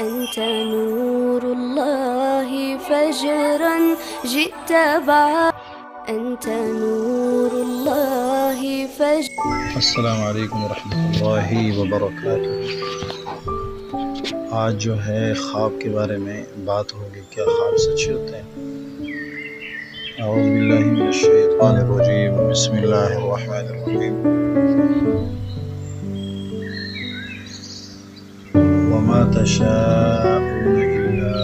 أنت نور الله فجرا جئت أنت نور الله فجرا. السلام علیکم ورحمۃ اللہ وبرکاتہ۔ آج جو ہے خواب کے بارے میں بات ہوگی، کیا خواب سچے ہوتے ہیں؟ اعوذ باللہ من الشیطان الرجیم، بسم اللہ الرحمن الرحیم۔ وما تشاءون الا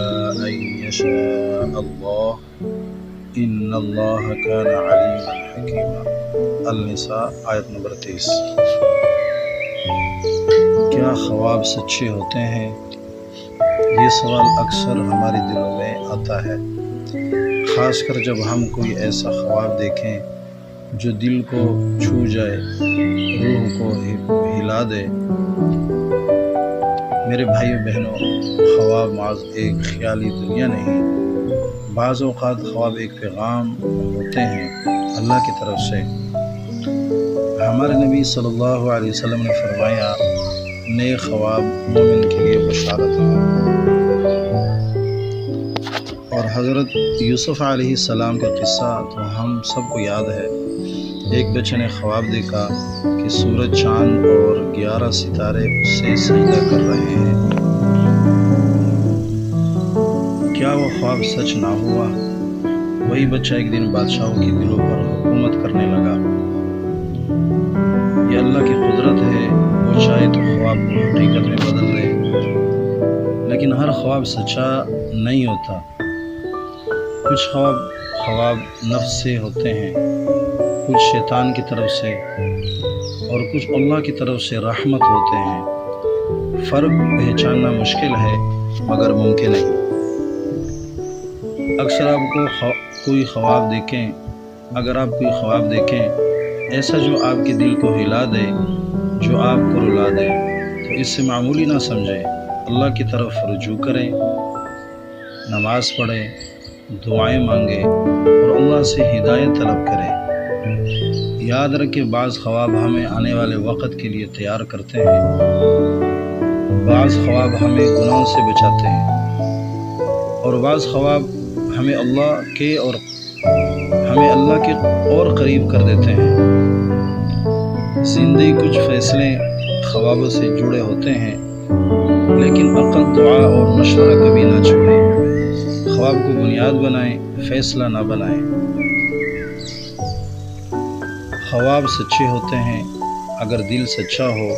ان یشاء اللہ ان اللہ کان علیما حکیما۔ النساء آیت نمبر 23۔ کیا خواب سچے ہوتے ہیں؟ یہ سوال اکثر ہمارے دلوں میں آتا ہے، خاص کر جب ہم کوئی ایسا خواب دیکھیں جو دل کو چھو جائے، روح کو ہلا دے۔ میرے بھائیو بہنوں، خواب محض ایک خیالی دنیا نہیں، بعض اوقات خواب ایک پیغام ہوتے ہیں اللہ کی طرف سے۔ ہمارے نبی صلی اللہ علیہ وسلم نے فرمایا، نئے خواب مومن کے لیے بشارت ہے۔ اور حضرت یوسف علیہ السلام کا قصہ تو ہم سب کو یاد ہے۔ ایک بچے نے خواب دیکھا کہ سورج، چاند اور 11 ستارے اس سے سجدہ کر رہے ہیں۔ کیا وہ خواب سچ نہ ہوا؟ وہی بچہ ایک دن بادشاہوں کے دلوں پر حکومت کرنے لگا۔ یہ اللہ کی قدرت ہے، وہ چاہے تو خواب کو حقیقت میں بدل دے، لیکن ہر خواب سچا نہیں ہوتا۔ کچھ خواب نفس سے ہوتے ہیں، کچھ شیطان کی طرف سے، اور کچھ اللہ کی طرف سے رحمت ہوتے ہیں۔ فرق پہچاننا مشکل ہے مگر ممکن نہیں۔ اکثر آپ کو کوئی خواب دیکھیں، ایسا جو آپ کے دل کو ہلا دے، جو آپ کو رلا دے، تو اس سے معمولی نہ سمجھیں۔ اللہ کی طرف رجوع کریں، نماز پڑھیں، دعائیں مانگیں اور اللہ سے ہدایت طلب کریں۔ یاد رکھیں، بعض خواب ہمیں آنے والے وقت کے لیے تیار کرتے ہیں، بعض خواب ہمیں گناہوں سے بچاتے ہیں، اور بعض خواب ہمیں اللہ کے اور قریب کر دیتے ہیں۔ زندگی کچھ فیصلے خوابوں سے جڑے ہوتے ہیں، لیکن عقل، دعا اور مشورہ کبھی نہ چھوڑیں۔ خواب کو بنیاد بنائیں، فیصلہ نہ بنائیں۔ خواب سچے ہوتے ہیں اگر دل سچا ہو،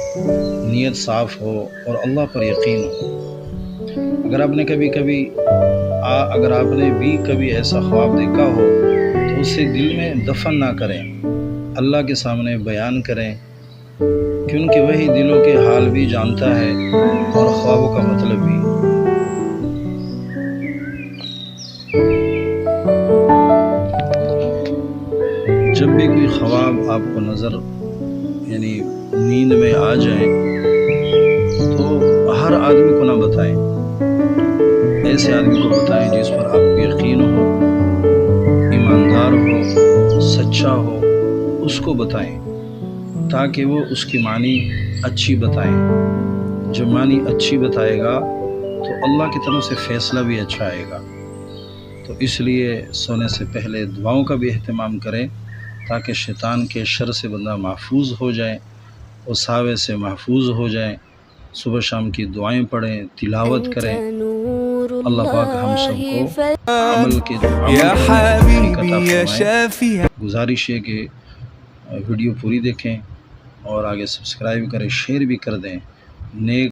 نیت صاف ہو اور اللہ پر یقین ہو۔ اگر آپ نے بھی کبھی ایسا خواب دیکھا ہو تو اسے دل میں دفن نہ کریں، اللہ کے سامنے بیان کریں، کیونکہ وہی دلوں کے حال بھی جانتا ہے اور خوابوں کا مطلب بھی۔ جب بھی کوئی خواب آپ کو نیند میں آ جائیں تو ہر آدمی کو نہ بتائیں، ایسے آدمی کو بتائیں جس پر آپ کو یقین ہو، ایماندار ہو، سچا ہو، اس کو بتائیں تاکہ وہ اس کی معنی اچھی بتائیں۔ جب معنی اچھی بتائے گا تو اللہ کی طرف سے فیصلہ بھی اچھا آئے گا۔ تو اس لیے سونے سے پہلے دعاؤں کا بھی اہتمام کریں تاکہ شیطان کے شر سے بندہ محفوظ ہو جائے، وساوس سے محفوظ ہو جائے۔ صبح شام کی دعائیں پڑھیں، تلاوت کریں۔ اللہ پاک ہم سب کو عمل کی عطا فرمائے۔ گزارش ہے کہ ویڈیو پوری دیکھیں اور آگے سبسکرائب کریں، شیئر بھی کر دیں۔ نیک